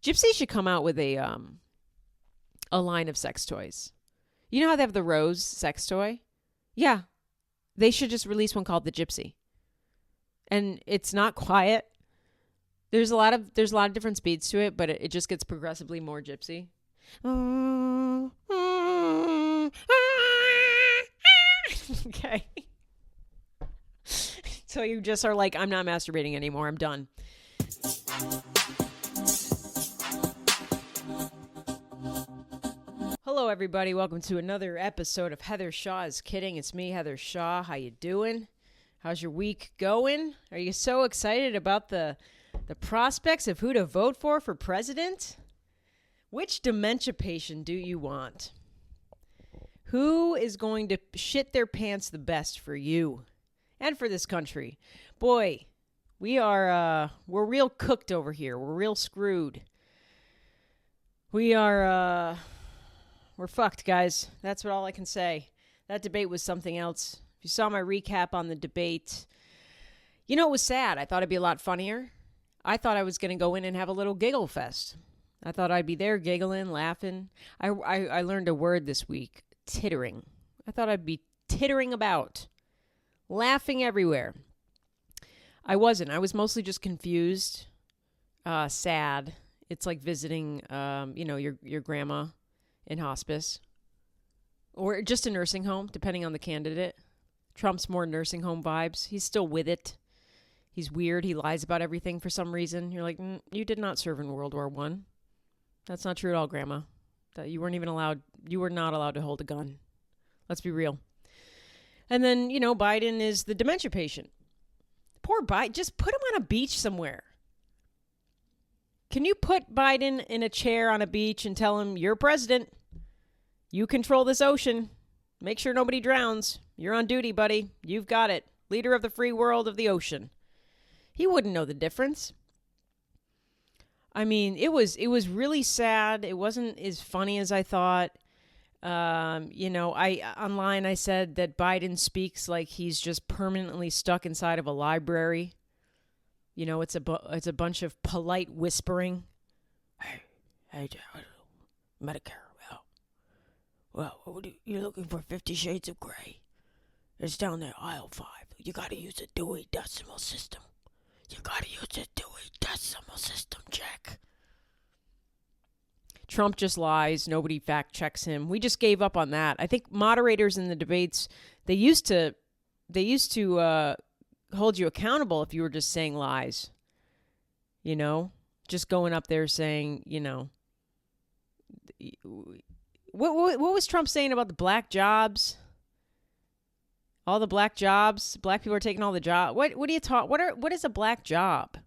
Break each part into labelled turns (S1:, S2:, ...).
S1: Gypsy should come out with a line of sex toys. You know how they have the Rose sex toy? Yeah. They should just release one called the Gypsy. And it's not quiet. There's a lot of different speeds to it, but it just gets progressively more gypsy. Okay. So you just are like, I'm not masturbating anymore. I'm done. Hello, everybody. Welcome to another episode of Heather Shaw is Kidding. It's me, Heather Shaw. How you doing? How's your week going? Are you so excited about the prospects of who to vote for president? Which dementia patient do you want? Who is going to shit their pants the best for you and for this country? Boy, we're real cooked over here. We're real screwed. We're fucked, guys. That's what all I can say. That debate was something else. If you saw my recap on the debate, you know, it was sad. I thought it'd be a lot funnier. I thought I was going to go in and have a little giggle fest. I thought I'd be there giggling, laughing. I learned a word this week, tittering. I thought I'd be tittering about, laughing everywhere. I wasn't. I was mostly just confused, sad. It's like visiting, your grandma in hospice or just a nursing home, depending on the candidate. Trump's more nursing home vibes. He's still with it. He's weird. He lies about everything for some reason. You're like, you did not serve in World War I. That's not true at all, Grandma. That you were not allowed to hold a gun. Let's be real. And then, Biden is the dementia patient. Poor Biden. Just put him on a beach somewhere. Can you put Biden in a chair on a beach and tell him, you're president. You control this ocean. Make sure nobody drowns. You're on duty, buddy. You've got it. Leader of the free world of the ocean. He wouldn't know the difference. I mean, it was really sad. It wasn't as funny as I thought. Online I said that Biden speaks like he's just permanently stuck inside of a library. It's a bunch of polite whispering. Hey, Medicare. Well, you're looking for 50 Shades of Grey. It's down there, aisle 5. You got to use a Dewey Decimal System. Check. Trump just lies. Nobody fact checks him. We just gave up on that. I think moderators in the debates, they used to hold you accountable if you were just saying lies. Just going up there saying, what was Trump saying about the black jobs? All the black jobs, black people are taking all the jobs. What do you talk? What is a black job?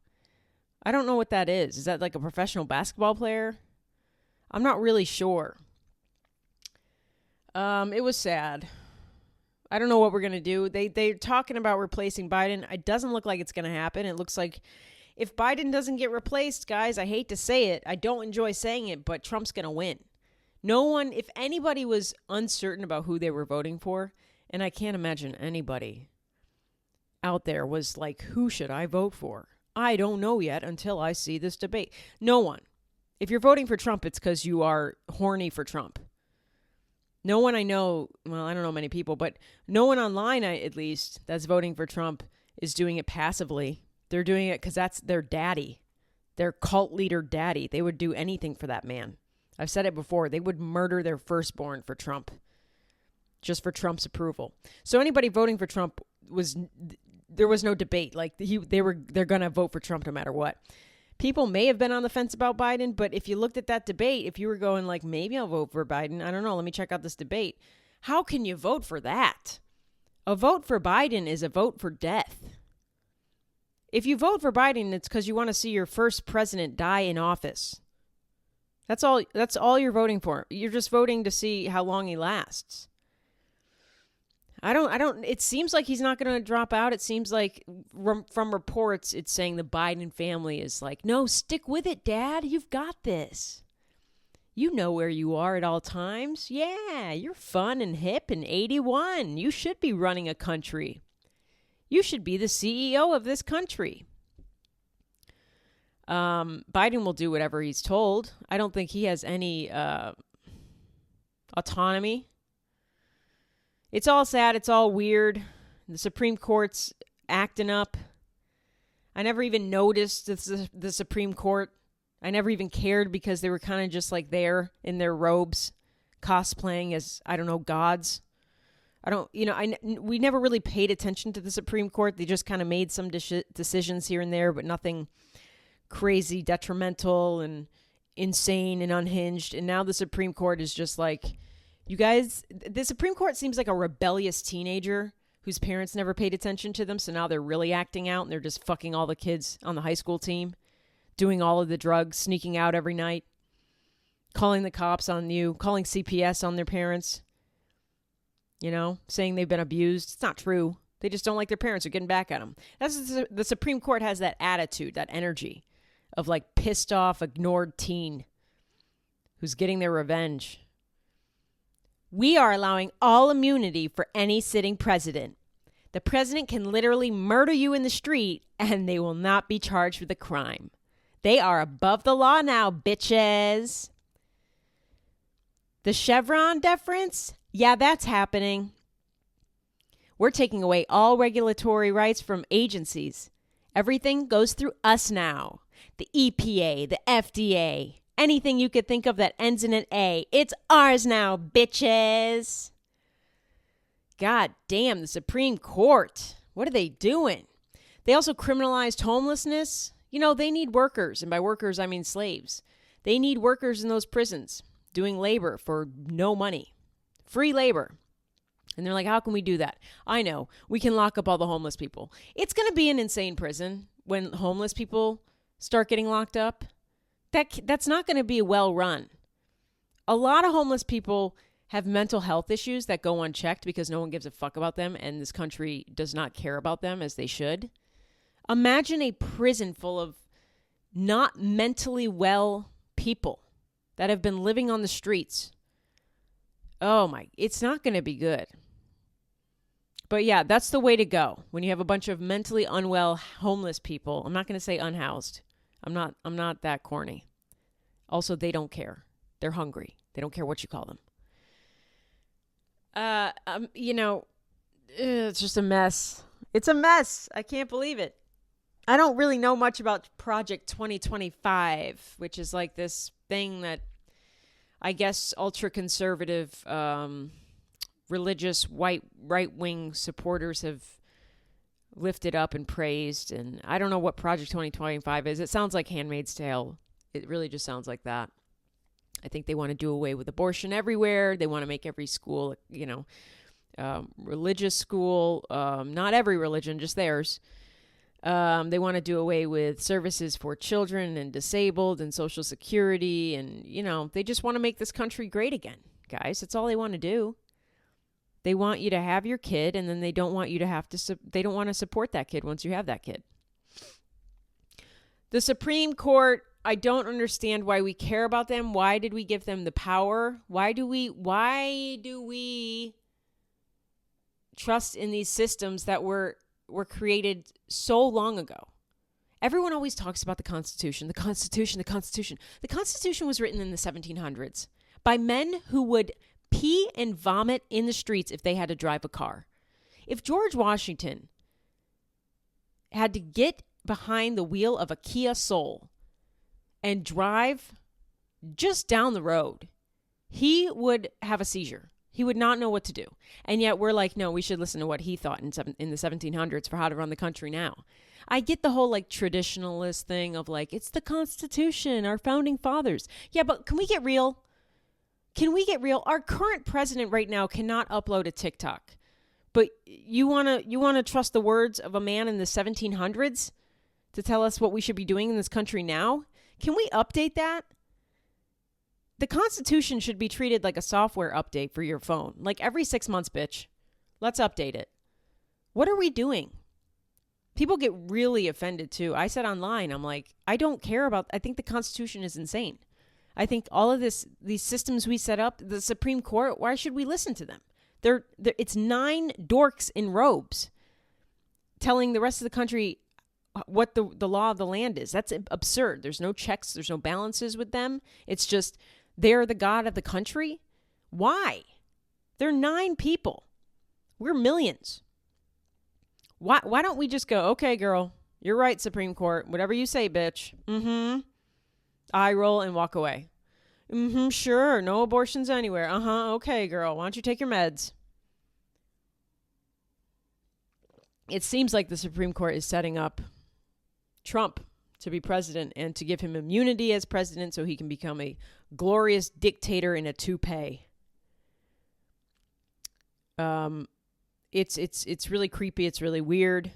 S1: I don't know what that is. Is that like a professional basketball player? I'm not really sure. It was sad. I don't know what we're going to do. They're talking about replacing Biden. It doesn't look like it's going to happen. It looks like if Biden doesn't get replaced, guys, I hate to say it. I don't enjoy saying it, but Trump's going to win. No one, if anybody was uncertain about who they were voting for, and I can't imagine anybody out there was like, who should I vote for? I don't know yet until I see this debate. No one. If you're voting for Trump, it's because you are horny for Trump. No one I know, well, I don't know many people, but no one online, at least, that's voting for Trump is doing it passively. They're doing it because that's their daddy, their cult leader daddy. They would do anything for that man. I've said it before. They would murder their firstborn for Trump, just for Trump's approval. So anybody voting for Trump there was no debate. Like they're going to vote for Trump no matter what. People may have been on the fence about Biden, but if you looked at that debate, if you were going like, maybe I'll vote for Biden, I don't know, let me check out this debate. How can you vote for that? A vote for Biden is a vote for death. If you vote for Biden, it's because you want to see your first president die in office. That's all you're voting for. You're just voting to see how long he lasts. It seems like he's not going to drop out. It seems like from reports, it's saying the Biden family is like, no, stick with it, Dad. You've got this. You know where you are at all times. Yeah, you're fun and hip and 81. You should be running a country. You should be the CEO of this country. Biden will do whatever he's told. I don't think he has any autonomy. It's all sad. It's all weird. The Supreme Court's acting up. I never even noticed the Supreme Court. I never even cared because they were kind of just like there in their robes, cosplaying as, I don't know, gods. We never really paid attention to the Supreme Court. They just kind of made some decisions here and there, but nothing crazy, detrimental, and insane and unhinged. And now the Supreme Court is just like, you guys, the Supreme Court seems like a rebellious teenager whose parents never paid attention to them. So now they're really acting out and they're just fucking all the kids on the high school team, doing all of the drugs, sneaking out every night, calling the cops on you, calling CPS on their parents, saying they've been abused. It's not true. They just don't like their parents are getting back at them. The Supreme Court has that attitude, that energy of like pissed off, ignored teen who's getting their revenge. We are allowing all immunity for any sitting president. The president can literally murder you in the street and they will not be charged with a crime. They are above the law now, bitches. The Chevron deference? Yeah, that's happening. We're taking away all regulatory rights from agencies. Everything goes through us now. The EPA, the FDA, anything you could think of that ends in an A. It's ours now, bitches. God damn, the Supreme Court. What are they doing? They also criminalized homelessness. They need workers. And by workers, I mean slaves. They need workers in those prisons doing labor for no money. Free labor. And they're like, how can we do that? I know. We can lock up all the homeless people. It's going to be an insane prison when homeless people start getting locked up. That's not going to be well run. A lot of homeless people have mental health issues that go unchecked because no one gives a fuck about them and this country does not care about them as they should. Imagine a prison full of not mentally well people that have been living on the streets. Oh my, it's not going to be good. But yeah, that's the way to go. When you have a bunch of mentally unwell homeless people, I'm not going to say unhoused. I'm not that corny. Also, they don't care. They're hungry. They don't care what you call them. It's just a mess. It's a mess. I can't believe it. I don't really know much about Project 2025, which is like this thing that I guess ultra-conservative, religious, right-wing supporters have lifted up and praised. And I don't know what Project 2025 is. It sounds like Handmaid's Tale. It really just sounds like that. I think they want to do away with abortion everywhere. They want to make every school, religious school. Not every religion, just theirs. They want to do away with services for children and disabled and Social Security. And, they just want to make this country great again, guys. That's all they want to do. They want you to have your kid, and then they don't want you to have to, they don't want to support that kid once you have that kid. The Supreme Court, I don't understand why we care about them. Why did we give them the power? Why do we trust in these systems that were created so long ago? Everyone always talks about the Constitution, the Constitution, the Constitution. The Constitution was written in the 1700s by men who would pee and vomit in the streets if they had to drive a car. If George Washington had to get behind the wheel of a Kia Soul and drive just down the road, he would have a seizure. He would not know what to do. And yet we're like, no, we should listen to what he thought in the 1700s for how to run the country now. I get the whole traditionalist thing of it's the Constitution, our founding fathers. Yeah, but can we get real? Can we get real? Our current president right now cannot upload a TikTok. But you want to trust the words of a man in the 1700s to tell us what we should be doing in this country now? Can we update that? The Constitution should be treated like a software update for your phone. Like every 6 months, bitch. Let's update it. What are we doing? People get really offended too. I said online, I'm like, I think the Constitution is insane. I think all of these systems we set up, the Supreme Court, why should we listen to them? It's 9 dorks in robes telling the rest of the country what the law of the land is. That's absurd. There's no checks. There's no balances with them. It's just they're the god of the country. Why? They're 9 people. We're millions. Why don't we just go, okay, girl, you're right, Supreme Court. Whatever you say, bitch. Eye roll and walk away. Sure. No abortions anywhere. Okay, girl. Why don't you take your meds? It seems like the Supreme Court is setting up Trump to be president and to give him immunity as president so he can become a glorious dictator in a toupee. It's really creepy. It's really weird.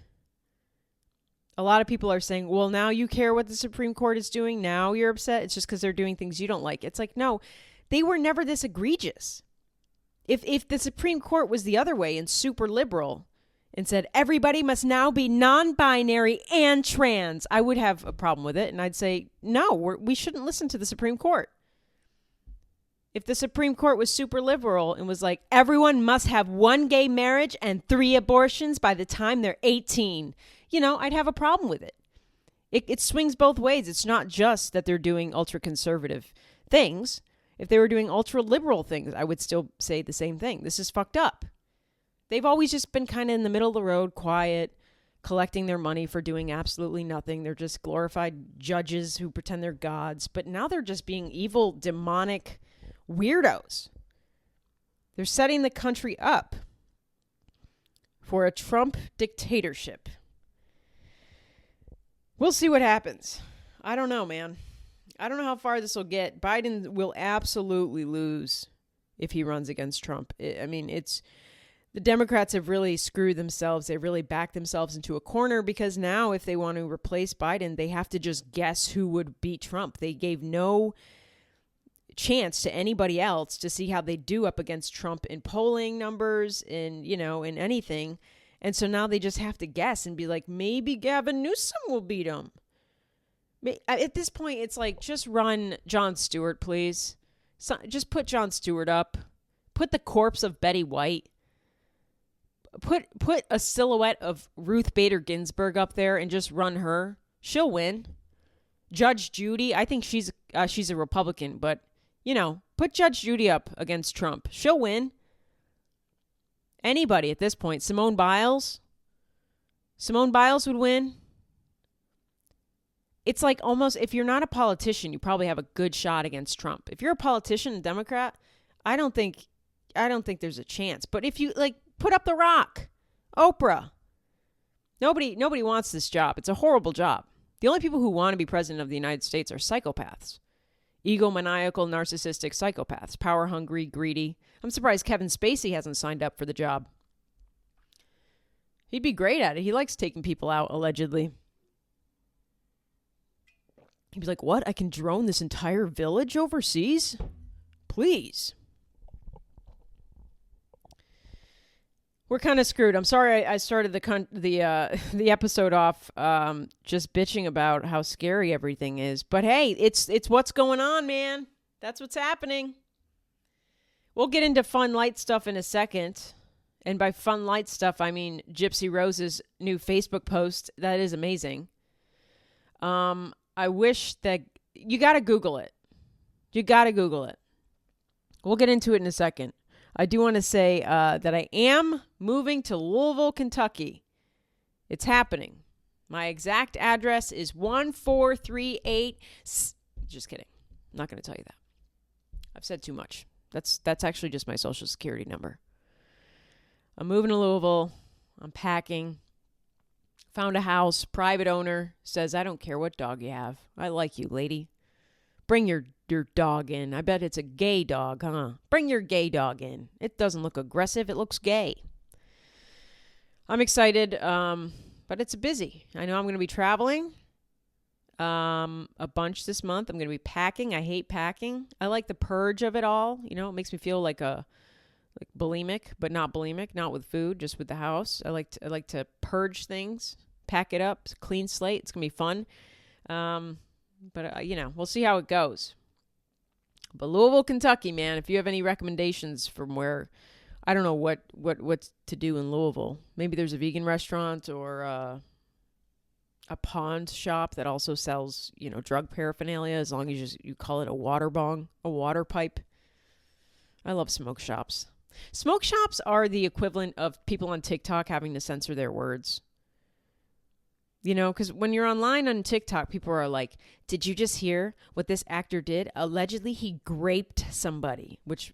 S1: A lot of people are saying, well, now you care what the Supreme Court is doing. Now you're upset. It's just because they're doing things you don't like. It's like, no, they were never this egregious. If the Supreme Court was the other way and super liberal and said everybody must now be non-binary and trans, I would have a problem with it. And I'd say, no, we shouldn't listen to the Supreme Court. If the Supreme Court was super liberal and was like, everyone must have 1 gay marriage and 3 abortions by the time they're 18, I'd have a problem with it. It swings both ways. It's not just that they're doing ultra-conservative things. If they were doing ultra-liberal things, I would still say the same thing. This is fucked up. They've always just been kind of in the middle of the road, quiet, collecting their money for doing absolutely nothing. They're just glorified judges who pretend they're gods. But now they're just being evil, demonic weirdos. They're setting the country up for a Trump dictatorship. We'll see what happens. I don't know, man. I don't know how far this will get. Biden will absolutely lose if he runs against Trump. The Democrats have really screwed themselves. They really backed themselves into a corner because now if they want to replace Biden, they have to just guess who would beat Trump. They gave no chance to anybody else to see how they do up against Trump in polling numbers, in anything. And so now they just have to guess and be like, maybe Gavin Newsom will beat him. At this point, it's like, just run Jon Stewart, please. Just put Jon Stewart up. Put the corpse of Betty White. Put a silhouette of Ruth Bader Ginsburg up there and just run her. She'll win. Judge Judy, I think she's a Republican, but put Judge Judy up against Trump. She'll win. Anybody at this point. Simone Biles would win. It's like almost, if you're not a politician, you probably have a good shot against Trump. If you're a politician, a Democrat, I don't think there's a chance. But if you put up The Rock, Oprah, nobody wants this job. It's a horrible job. The only people who want to be president of the United States are psychopaths. Egomaniacal, narcissistic psychopaths. Power hungry, greedy. I'm surprised Kevin Spacey hasn't signed up for the job. He'd be great at it. He likes taking people out, allegedly. He'd be like, what? I can drone this entire village overseas? Please. We're kind of screwed. I'm sorry I started the episode off just bitching about how scary everything is. But hey, it's what's going on, man. That's what's happening. We'll get into fun, light stuff in a second. And by fun, light stuff, I mean Gypsy Rose's new Facebook post. That is amazing. I wish that... You got to Google it. We'll get into it in a second. I do want to say that I am moving to Louisville, Kentucky. It's happening. My exact address is 1438... Just kidding. I'm not going to tell you that. I've said too much. That's actually just my social security number. I'm moving to Louisville. I'm packing. Found a house. Private owner says, I don't care what dog you have. I like you, lady. Bring your dog in. I bet it's a gay dog, huh? Bring your gay dog in. It doesn't look aggressive. It looks gay. I'm excited, but it's busy. I know I'm going to be traveling a bunch this month. I'm going to be packing. I hate packing. I like the purge of it all. It makes me feel like bulimic, but not bulimic, not with food, just with the house. I like to purge things, pack it up, clean slate. It's going to be fun. But we'll see how it goes. But Louisville, Kentucky, man, if you have any recommendations from where, I don't know what to do in Louisville. Maybe there's a vegan restaurant or, a pawn shop that also sells, drug paraphernalia, as long as you call it a water bong, a water pipe. I love smoke shops. Smoke shops are the equivalent of people on TikTok having to censor their words. Because when you're online on TikTok, people are like, did you just hear what this actor did? Allegedly, he graped somebody, which,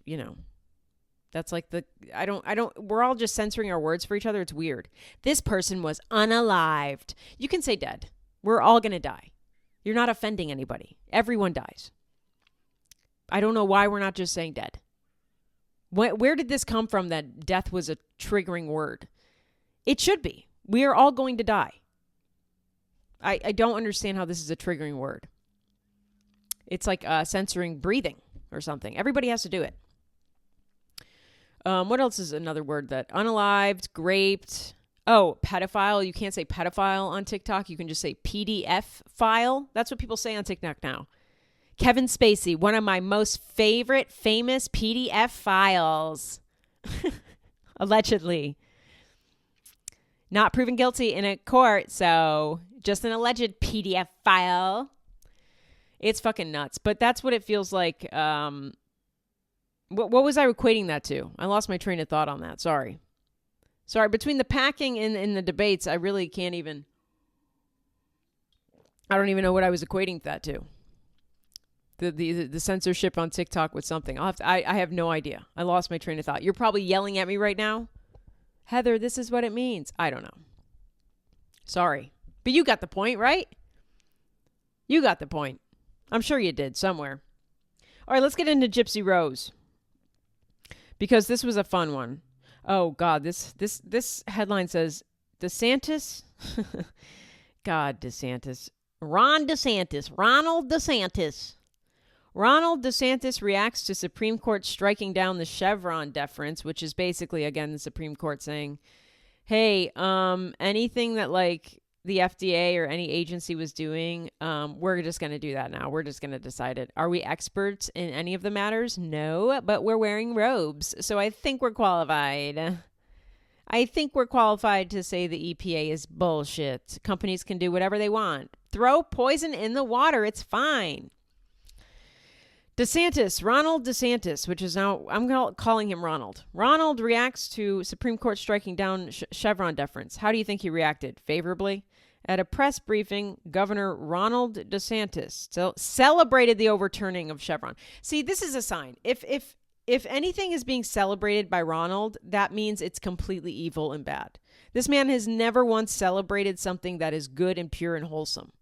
S1: that's like we're all just censoring our words for each other. It's weird. This person was unalived. You can say dead. We're all going to die. You're not offending anybody. Everyone dies. I don't know why we're not just saying dead. Where did this come from that death was a triggering word? It should be. We are all going to die. I don't understand how this is a triggering word. It's like censoring breathing or something. Everybody has to do it. What else is another word that unalived, graped? Oh, pedophile. You can't say pedophile on TikTok. You can just say PDF file. That's what people say on TikTok now. Kevin Spacey, one of my most favorite famous PDF files. Allegedly. Not proven guilty in a court, so just an alleged PDF file. It's fucking nuts. But that's what it feels like. What was I equating that to? I lost my train of thought on that. Sorry. Between the packing and the debates, I really can't even. I don't even know what I was equating that to. The censorship on TikTok with something. I have no idea. I lost my train of thought. You're probably yelling at me right now. Heather, this is what it means. I don't know. Sorry. But you got the point, right? You got the point. I'm sure you did somewhere. All right, let's get into Gypsy Rose. Because this was a fun one. Oh, God, this headline says, DeSantis? God, DeSantis. Ronald DeSantis. Ronald DeSantis reacts to Supreme Court striking down the Chevron deference, which is basically, again, the Supreme Court saying, hey, anything that like the FDA or any agency was doing, we're just going to do that now. We're just going to decide it. Are we experts in any of the matters? No, but we're wearing robes. So I think we're qualified. I think we're qualified to say the EPA is bullshit. Companies can do whatever they want. Throw poison in the water. It's fine. Ronald DeSantis, which is now, I'm calling him Ronald. Ronald reacts to Supreme Court striking down Chevron deference. How do you think he reacted? Favorably? At a press briefing, Governor Ronald DeSantis celebrated the overturning of Chevron. See, this is a sign. If anything is being celebrated by Ronald, that means it's completely evil and bad. This man has never once celebrated something that is good and pure and wholesome.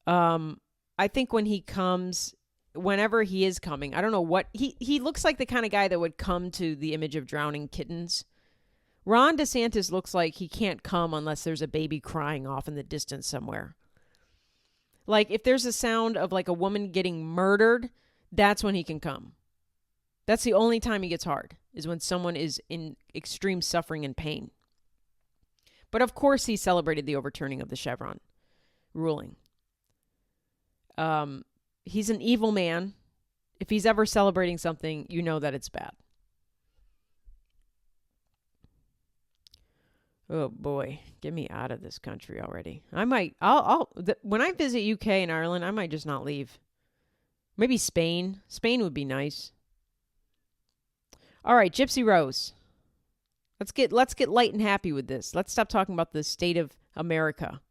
S1: I think when he comes... Whenever he is coming, I don't know what he looks like, the kind of guy that would come to the image of drowning kittens. Ron DeSantis looks like he can't come unless there's a baby crying off in the distance somewhere. Like if there's a sound of like a woman getting murdered, that's when he can come. That's the only time he gets hard, is when someone is in extreme suffering and pain. But of course he celebrated the overturning of the Chevron ruling. He's an evil man. If he's ever celebrating something, you know that it's bad. Oh boy, get me out of this country already. When I visit UK and Ireland, I might just not leave. Maybe Spain. Spain would be nice. All right, Gypsy Rose. Let's get light and happy with this. Let's stop talking about the state of America.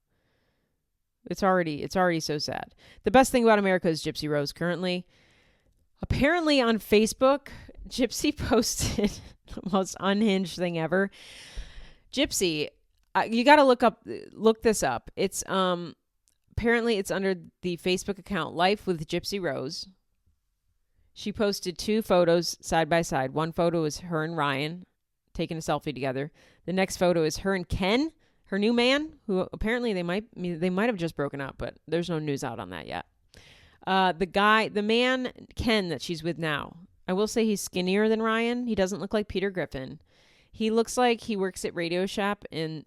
S1: It's already so sad. The best thing about America is Gypsy Rose currently. Apparently on Facebook, Gypsy posted the most unhinged thing ever. Gypsy, you got to look this up. It's apparently it's under the Facebook account Life with Gypsy Rose. She posted 2 photos side by side. One photo is her and Ryan taking a selfie together. The next photo is her and Ken, her new man, who apparently they might have just broken up, but there's no news out on that yet. The man, Ken, that she's with now, I will say he's skinnier than Ryan. He doesn't look like Peter Griffin. He looks like he works at Radio Shop and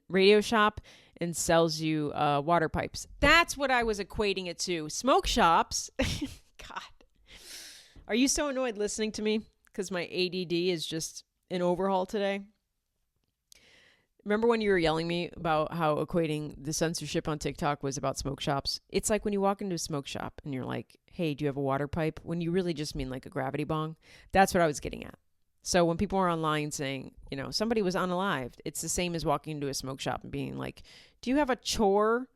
S1: sells you water pipes. That's what I was equating it to. Smoke shops. God. Are you so annoyed listening to me? Because my ADD is just in overhaul today. Remember when you were yelling me about how equating the censorship on TikTok was about smoke shops? It's like when you walk into a smoke shop and you're like, hey, do you have a water pipe? When you really just mean like a gravity bong. That's what I was getting at. So when people are online saying, somebody was unalived, it's the same as walking into a smoke shop and being like, do you have a chore?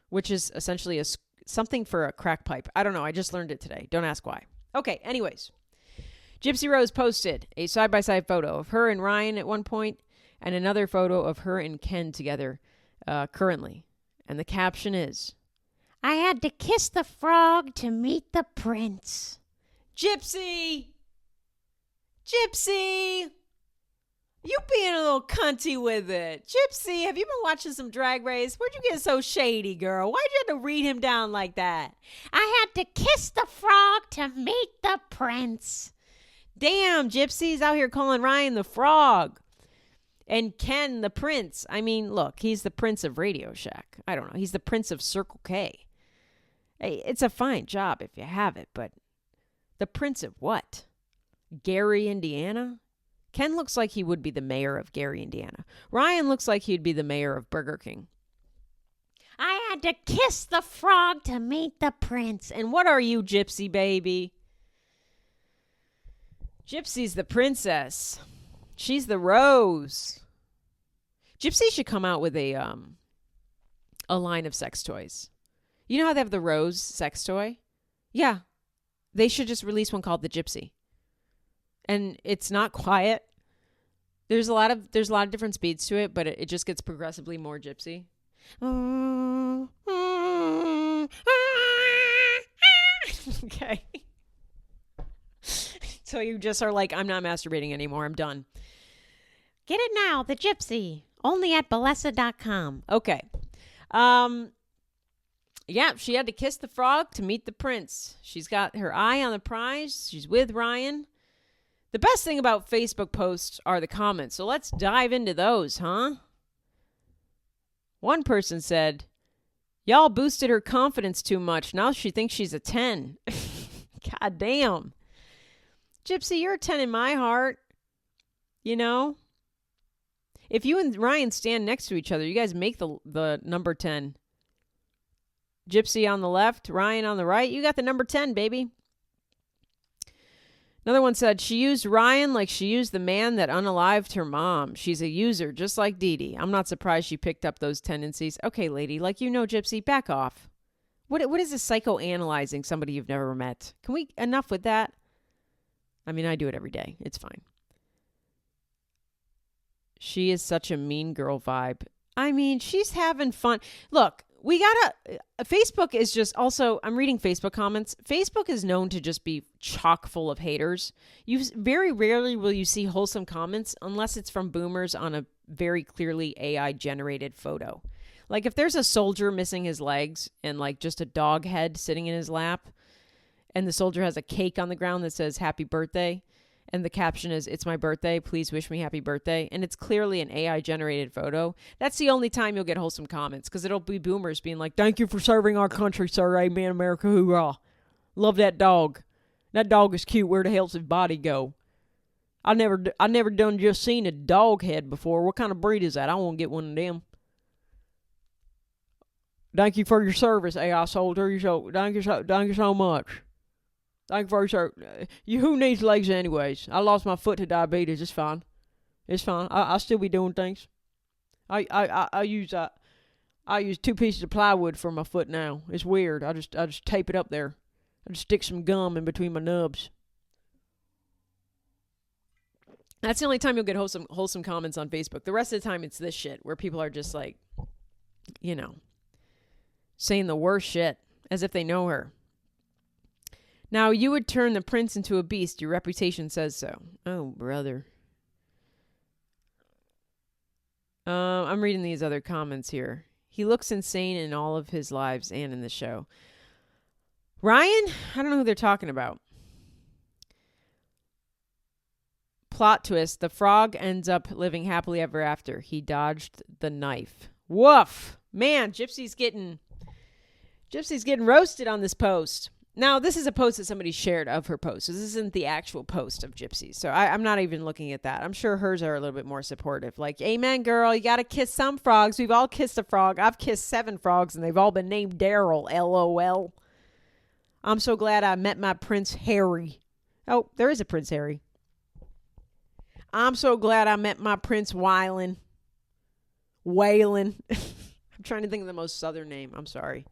S1: Which is essentially something for a crack pipe. I don't know. I just learned it today. Don't ask why. Okay, anyways. Gypsy Rose posted a side-by-side photo of her and Ryan at one point, and another photo of her and Ken together currently. And the caption is, I had to kiss the frog to meet the prince. Gypsy! Gypsy! You being a little cunty with it. Gypsy, have you been watching some Drag Race? Where'd you get so shady, girl? Why'd you have to read him down like that? I had to kiss the frog to meet the prince. Damn, Gypsy's out here calling Ryan the frog. And Ken the prince. I mean, look, he's the prince of Radio Shack. I don't know. He's the prince of Circle K. Hey, it's a fine job if you have it, but the prince of what? Gary, Indiana? Ken looks like he would be the mayor of Gary, Indiana. Ryan looks like he'd be the mayor of Burger King. I had to kiss the frog to meet the prince. And what are you, Gypsy baby? Gypsy's the princess. She's the rose. Gypsy should come out with a line of sex toys. You know how they have the rose sex toy? Yeah. They should just release one called the Gypsy. And it's not quiet. There's a lot of different speeds to it, but it just gets progressively more gypsy. Okay. So you just are like, I'm not masturbating anymore. I'm done. Get it now, the Gypsy. Only at Bellesa.com. Okay. Yeah, she had to kiss the frog to meet the prince. She's got her eye on the prize. She's with Ryan. The best thing about Facebook posts are the comments. So let's dive into those, huh? One person said, y'all boosted her confidence too much. Now she thinks she's a 10. God damn. Gypsy, you're a 10 in my heart. You know? If you and Ryan stand next to each other, you guys make the number 10. Gypsy on the left, Ryan on the right. You got the number 10, baby. Another one said, she used Ryan like she used the man that unalived her mom. She's a user, just like Dee Dee. I'm not surprised she picked up those tendencies. Okay, lady, Gypsy, back off. What is this psychoanalyzing somebody you've never met? Can we, enough with that? I mean, I do it every day. It's fine. She is such a mean girl vibe. I mean, she's having fun. Look, Facebook is just also, I'm reading Facebook comments. Facebook is known to just be chock full of haters. Very rarely will you see wholesome comments unless it's from boomers on a very clearly AI generated photo. Like if there's a soldier missing his legs and like just a dog head sitting in his lap and the soldier has a cake on the ground that says happy birthday. And the caption is, it's my birthday, please wish me happy birthday. And it's clearly an AI-generated photo. That's the only time you'll get wholesome comments, because it'll be boomers being like, thank you for serving our country, sir. Amen, America, hoorah. Love that dog. That dog is cute. Where the hell's his body go? I never done just seen a dog head before. What kind of breed is that? I want to get one of them. Thank you for your service, AI soldier. Thank you so much. Thank you for your service. Who needs legs anyways? I lost my foot to diabetes. It's fine. It's fine. I still be doing things. I use 2 pieces of plywood for my foot now. It's weird. I just tape it up there. I just stick some gum in between my nubs. That's the only time you'll get wholesome comments on Facebook. The rest of the time it's this shit where people are just like, saying the worst shit as if they know her. Now, you would turn the prince into a beast. Your reputation says so. Oh, brother. I'm reading these other comments here. He looks insane in all of his lives and in the show. Ryan? I don't know who they're talking about. Plot twist. The frog ends up living happily ever after. He dodged the knife. Woof. Man, Gypsy's getting roasted on this post. Now, this is a post that somebody shared of her post. So this isn't the actual post of Gypsy. So I'm not even looking at that. I'm sure hers are a little bit more supportive. Like, amen, girl. You got to kiss some frogs. We've all kissed a frog. I've kissed 7 frogs, and they've all been named Daryl. LOL. I'm so glad I met my Prince Harry. Oh, there is a Prince Harry. I'm so glad I met my Prince Waylon. I'm trying to think of the most southern name. I'm sorry.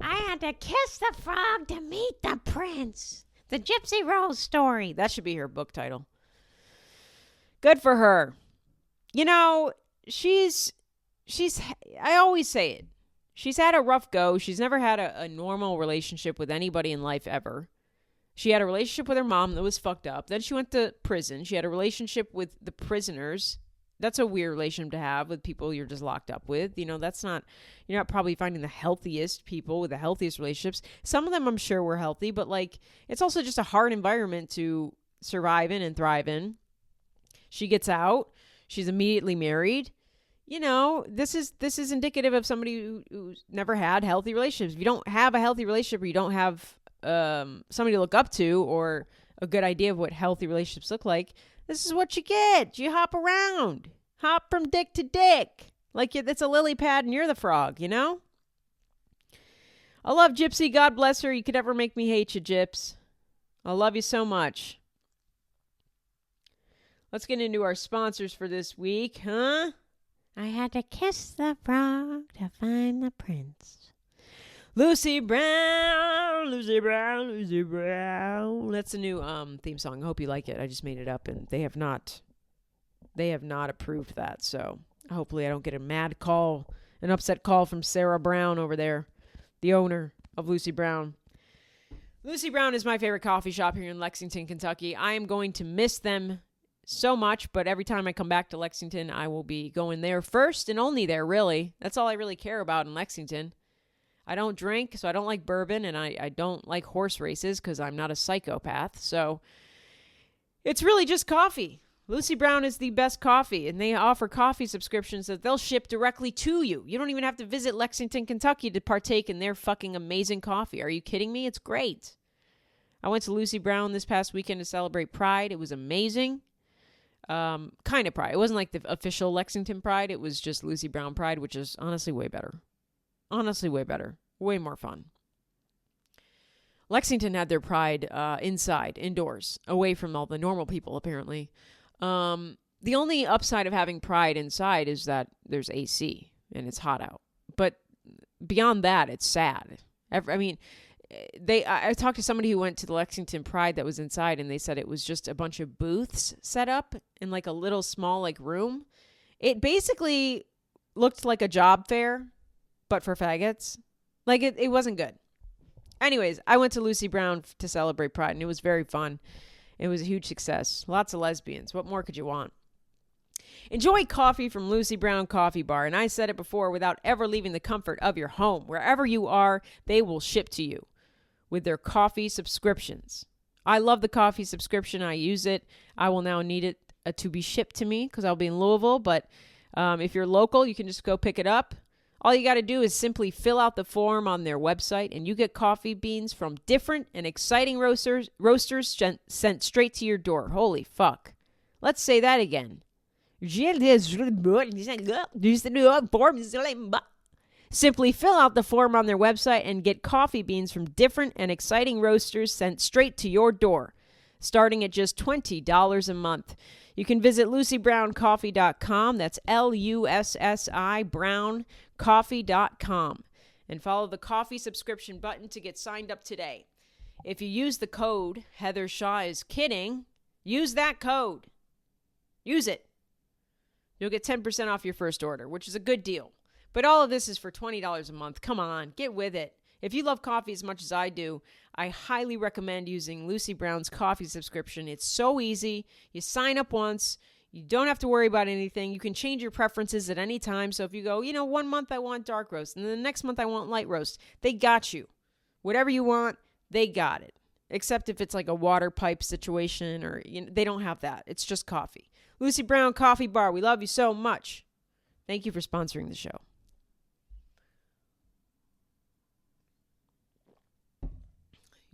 S1: I had to kiss the frog to meet the prince. The Gypsy Rose story. That should be her book title. Good for her. You know, she's I always say it. She's had a rough go. She's never had a normal relationship with anybody in life ever. She had a relationship with her mom that was fucked up. Then she went to prison. She had a relationship with the prisoners. That's a weird relationship to have with people you're just locked up with. You know, you're not probably finding the healthiest people with the healthiest relationships. Some of them I'm sure were healthy, but like, it's also just a hard environment to survive in and thrive in. She gets out. She's immediately married. You know, this is indicative of somebody who's never had healthy relationships. If you don't have a healthy relationship, or you don't have somebody to look up to or a good idea of what healthy relationships look like, this is what you get. You hop around. Hop from dick to dick. Like it's a lily pad and you're the frog, you know? I love Gypsy. God bless her. You could never make me hate you, Gyps. I love you so much. Let's get into our sponsors for this week, huh? I had to kiss the frog to find the prince. Lucy Brown, Lucy Brown, Lucy Brown. That's a new theme song. I hope you like it. I just made it up, and they have not approved that. So hopefully I don't get an upset call from Sarah Brown over there, the owner of Lucy Brown. Lucy Brown is my favorite coffee shop here in Lexington, Kentucky. I am going to miss them so much, but every time I come back to Lexington, I will be going there first and only there, really. That's all I really care about in Lexington. I don't drink, so I don't like bourbon, and I don't like horse races because I'm not a psychopath. So it's really just coffee. Lucy Brown is the best coffee, and they offer coffee subscriptions that they'll ship directly to you. You don't even have to visit Lexington, Kentucky to partake in their fucking amazing coffee. Are you kidding me? It's great. I went to Lucy Brown this past weekend to celebrate Pride. It was amazing. Kind of Pride. It wasn't like the official Lexington Pride. It was just Lucy Brown Pride, which is honestly way better. Way more fun. Lexington had their Pride indoors, away from all the normal people, apparently. The only upside of having Pride inside is that there's AC and it's hot out. But beyond that, it's sad. I talked to somebody who went to the Lexington Pride that was inside, and they said it was just a bunch of booths set up in like a little small like room. It basically looked like a job fair, but for faggots. Like it wasn't good. Anyways, I went to Lucy Brown to celebrate Pride, and it was very fun. It was a huge success. Lots of lesbians. What more could you want? Enjoy coffee from Lucy Brown Coffee Bar. And I said it before, without ever leaving the comfort of your home. Wherever you are, they will ship to you with their coffee subscriptions. I love the coffee subscription. I use it. I will now need it to be shipped to me because I'll be in Louisville. But if you're local, you can just go pick it up. All you got to do is simply fill out the form on their website, and you get coffee beans from different and exciting roasters sent straight to your door. Holy fuck. Let's say that again. Simply fill out the form on their website and get coffee beans from different and exciting roasters sent straight to your door, starting at just $20 a month. You can visit LucyBrownCoffee.com. That's LUSSI BrownCoffee.com. And follow the coffee subscription button to get signed up today. If you use the code Heather Shaw is kidding, use that code. Use it. You'll get 10% off your first order, which is a good deal. But all of this is for $20 a month. Come on, get with it. If you love coffee as much as I do, I highly recommend using Lucy Brown's coffee subscription. It's so easy. You sign up once. You don't have to worry about anything. You can change your preferences at any time. So if you go, 1 month I want dark roast, and then the next month I want light roast, they got you. Whatever you want, they got it. Except if it's like a water pipe situation or they don't have that. It's just coffee. Lucy Brown Coffee Bar. We love you so much. Thank you for sponsoring the show.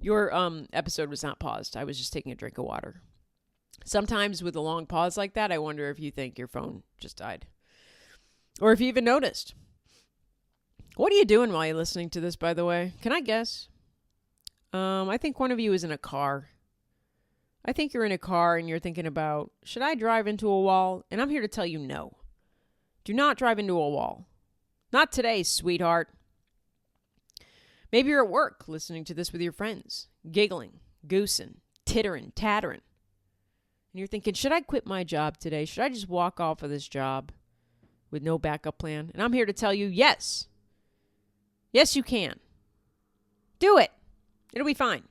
S1: Your episode was not paused. I was just taking a drink of water. Sometimes with a long pause like that, I wonder if you think your phone just died. Or if you even noticed. What are you doing while you're listening to this, by the way? Can I guess? I think one of you is in a car. I think you're in a car and you're thinking about, should I drive into a wall? And I'm here to tell you no. Do not drive into a wall. Not today, sweetheart. Maybe you're at work listening to this with your friends, giggling, goosing, tittering, tattering. And you're thinking, should I quit my job today? Should I just walk off of this job with no backup plan? And I'm here to tell you, yes. Yes, you can. Do it. It'll be fine.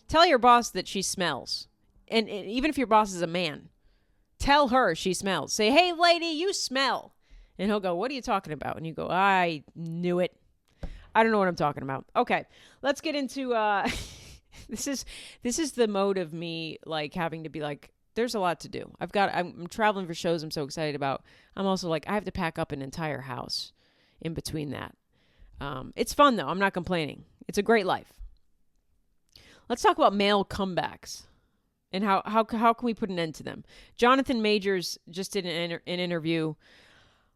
S1: Tell your boss that she smells. And even if your boss is a man, tell her she smells. Say, hey, lady, you smell. And he'll go, what are you talking about? And you go, I knew it. I don't know what I'm talking about. Okay, let's get into this is the mode of me like having to be like, there's a lot to do. I'm traveling for shows I'm so excited about. I'm also like, I have to pack up an entire house in between that. It's fun though. I'm not complaining. It's a great life. Let's talk about male comebacks and how can we put an end to them? Jonathan Majors just did an interview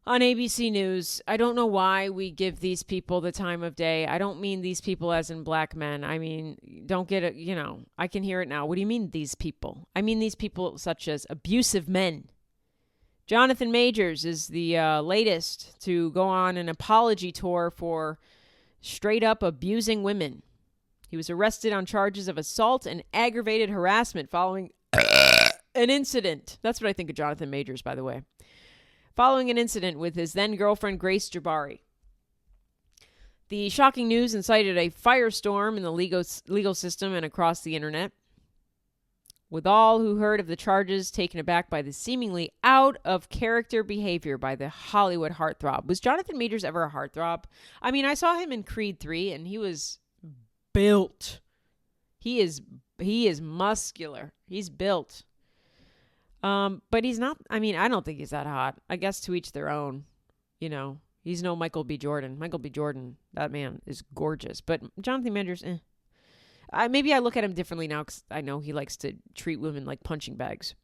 S1: on ABC News. I don't know why we give these people the time of day. I don't mean these people as in black men. I mean, don't get it, I can hear it now. What do you mean these people? I mean these people such as abusive men. Jonathan Majors is the latest to go on an apology tour for straight up abusing women. He was arrested on charges of assault and aggravated harassment following an incident. That's what I think of Jonathan Majors, by the way. Following an incident with his then-girlfriend, Grace Jabari. The shocking news incited a firestorm in the legal system and across the internet, with all who heard of the charges taken aback by the seemingly out-of-character behavior by the Hollywood heartthrob. Was Jonathan Majors ever a heartthrob? I mean, I saw him in Creed 3, and he was built. He is muscular. He's built. But he's not, I don't think he's that hot. I guess to each their own, he's no Michael B. Jordan. Michael B. Jordan, that man is gorgeous. But Jonathan Majors, maybe I look at him differently now because I know he likes to treat women like punching bags.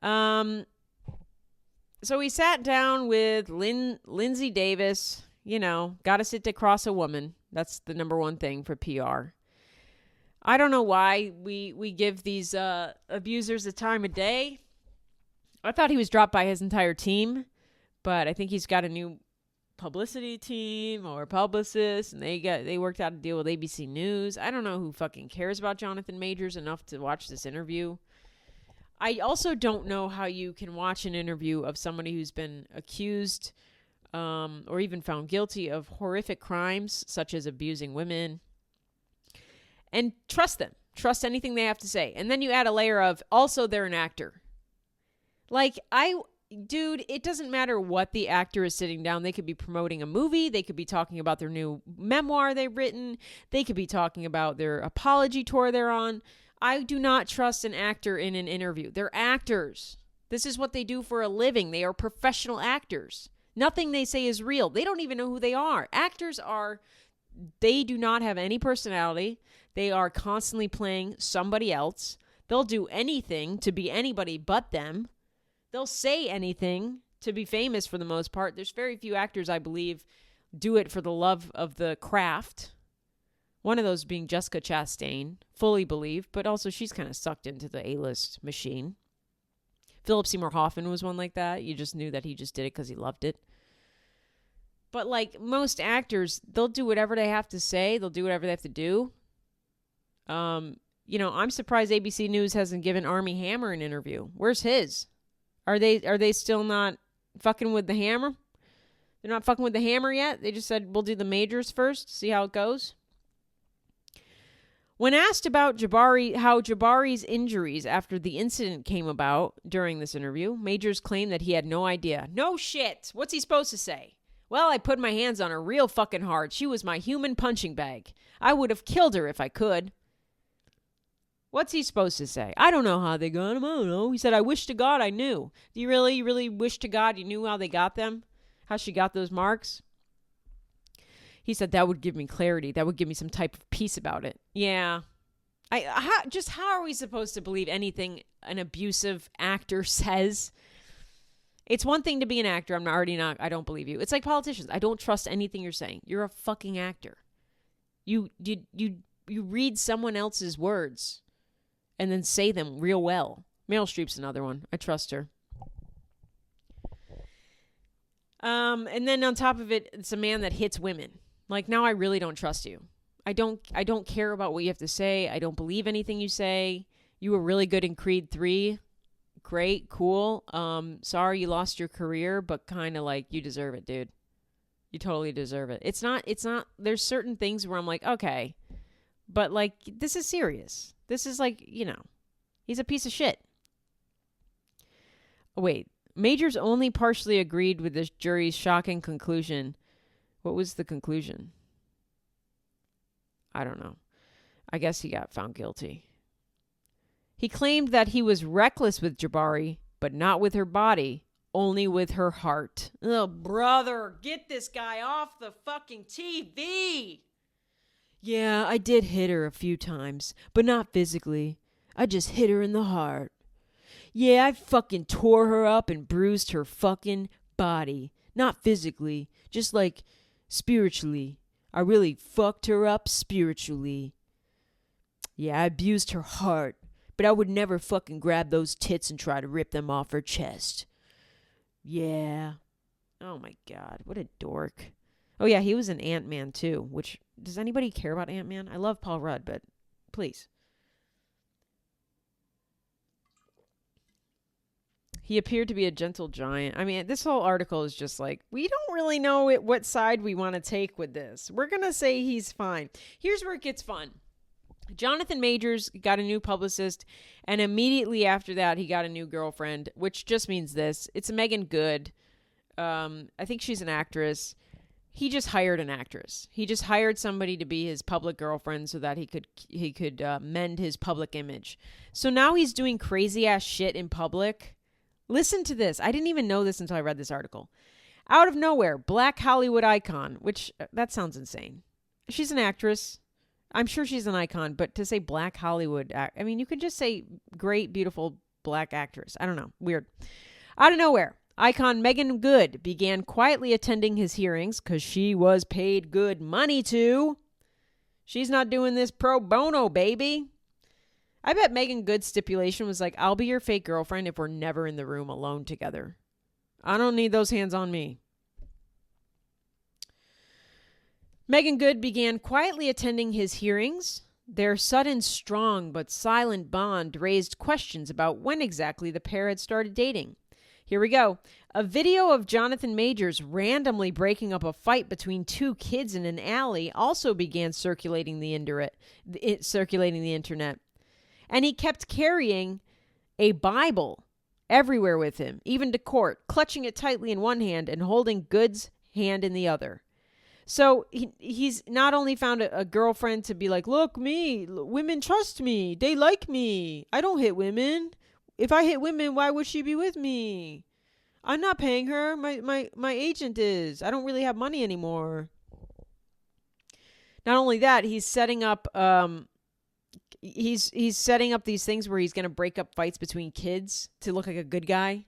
S1: So he sat down with Lindsay Davis, got to sit across a woman. That's the number one thing for PR. I don't know why we give these abusers the time of day. I thought he was dropped by his entire team, but I think he's got a new publicity team or publicist, and they worked out a deal with ABC News. I don't know who fucking cares about Jonathan Majors enough to watch this interview. I also don't know how you can watch an interview of somebody who's been accused or even found guilty of horrific crimes such as abusing women, and trust them. Trust anything they have to say. And then you add a layer of, also they're an actor. Dude, it doesn't matter what the actor is sitting down. They could be promoting a movie. They could be talking about their new memoir they've written. They could be talking about their apology tour they're on. I do not trust an actor in an interview. They're actors. This is what they do for a living. They are professional actors. Nothing they say is real. They don't even know who they are. Actors they do not have any personality. They are constantly playing somebody else. They'll do anything to be anybody but them. They'll say anything to be famous for the most part. There's very few actors, I believe, do it for the love of the craft. One of those being Jessica Chastain, fully believe, but also she's kind of sucked into the A-list machine. Philip Seymour Hoffman was one like that. You just knew that he just did it because he loved it. But most actors, they'll do whatever they have to say. They'll do whatever they have to do. I'm surprised ABC News hasn't given Armie Hammer an interview. Where's his? Are they still not fucking with the hammer? They're not fucking with the hammer yet? They just said, we'll do the majors first, see how it goes. When asked about how Jabari's injuries after the incident came about during this interview, Majors claimed that he had no idea. No shit. What's he supposed to say? Well, I put my hands on her real fucking hard. She was my human punching bag. I would have killed her if I could. What's he supposed to say? I don't know how they got him. I don't know. He said, I wish to God I knew. Do you really wish to God you knew how they got them? How she got those marks? He said that would give me clarity. That would give me some type of peace about it. Yeah. How are we supposed to believe anything an abusive actor says? It's one thing to be an actor. I don't believe you. It's like politicians. I don't trust anything you're saying. You're a fucking actor. You read someone else's words and then say them real well. Meryl Streep's another one. I trust her. And then on top of it, it's a man that hits women. Like, now I really don't trust you. I don't care about what you have to say. I don't believe anything you say. You were really good in Creed 3. Great, cool. Sorry you lost your career, but kind of like you deserve it, dude. You totally deserve it. It's not, there's certain things where I'm like, okay, but like, this is serious. This is like, he's a piece of shit. Oh, wait, Majors only partially agreed with the jury's shocking conclusion. What was the conclusion? I don't know. I guess he got found guilty. He claimed that he was reckless with Jabari, but not with her body, only with her heart. Oh, brother, get this guy off the fucking TV. Yeah, I did hit her a few times, but not physically. I just hit her in the heart. Yeah, I fucking tore her up and bruised her fucking body. Not physically, just like spiritually. I really fucked her up spiritually. Yeah, I abused her heart, but I would never fucking grab those tits and try to rip them off her chest. Yeah. Oh my God, what a dork. Oh yeah, he was in Ant-Man too, which, does anybody care about Ant-Man? I love Paul Rudd, but please. He appeared to be a gentle giant. I mean, this whole article is just like, we don't really know what side we want to take with this. We're going to say he's fine. Here's where it gets fun. Jonathan Majors got a new publicist, and immediately after that, he got a new girlfriend, which just means this. It's Megan Good. I think she's an actress. He just hired an actress. He just hired somebody to be his public girlfriend so that he could mend his public image. So now he's doing crazy ass shit in public. Listen to this. I didn't even know this until I read this article. Out of nowhere, Black Hollywood icon, which that sounds insane. She's an actress. I'm sure she's an icon, but to say Black Hollywood, I mean, you could just say great, beautiful Black actress. I don't know. Weird. Out of nowhere, icon Megan Good began quietly attending his hearings because she was paid good money to. She's not doing this pro bono, baby. I bet Megan Good's stipulation was like, I'll be your fake girlfriend if we're never in the room alone together. I don't need those hands on me. Megan Good began quietly attending his hearings. Their sudden, strong, but silent bond raised questions about when exactly the pair had started dating. Here we go. A video of Jonathan Majors randomly breaking up a fight between two kids in an alley also began circulating the internet. And he kept carrying a Bible everywhere with him, even to court, clutching it tightly in one hand and holding Good's hand in the other. So he's not only found a girlfriend to be like, look, me, women trust me. They like me. I don't hit women. If I hit women, why would she be with me? I'm not paying her. My agent is. I don't really have money anymore. Not only that, he's setting up he's setting up these things where he's going to break up fights between kids to look like a good guy.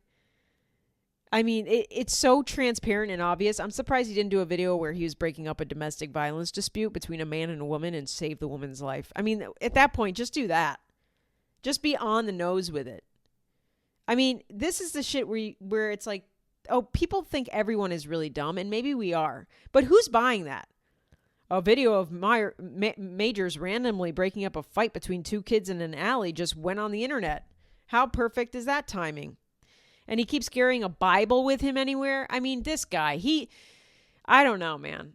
S1: I mean, it's so transparent and obvious. I'm surprised he didn't do a video where he was breaking up a domestic violence dispute between a man and a woman and save the woman's life. I mean, at that point, just do that. Just be on the nose with it. I mean, this is the shit where it's like, oh, people think everyone is really dumb, and maybe we are. But who's buying that? A video of Majors randomly breaking up a fight between two kids in an alley just went on the internet. How perfect is that timing? And he keeps carrying a Bible with him anywhere. I mean, this guy, I don't know, man.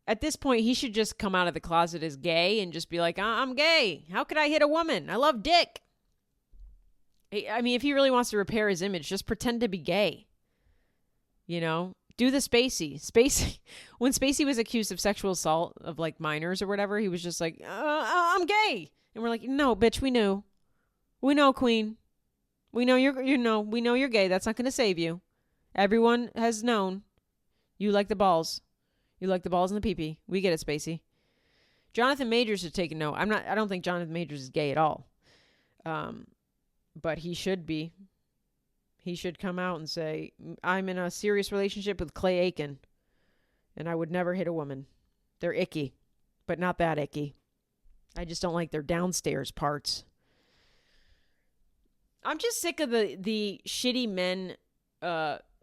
S1: At this point, he should just come out of the closet as gay and just be like, I'm gay. How could I hit a woman? I love dick. I mean, if he really wants to repair his image, just pretend to be gay. You know? Do the Spacey. When Spacey was accused of sexual assault of like minors or whatever, he was just like, I'm gay. And we're like, no, bitch, we knew. We know, queen. We know we know you're gay. That's not going to save you. Everyone has known you like the balls. You like the balls and the pee-pee. We get it, Spacey. Jonathan Majors should take a note. I don't think Jonathan Majors is gay at all. But he should be. He should come out and say, I'm in a serious relationship with Clay Aiken, and I would never hit a woman. They're icky, but not that icky. I just don't like their downstairs parts. I'm just sick of the shitty men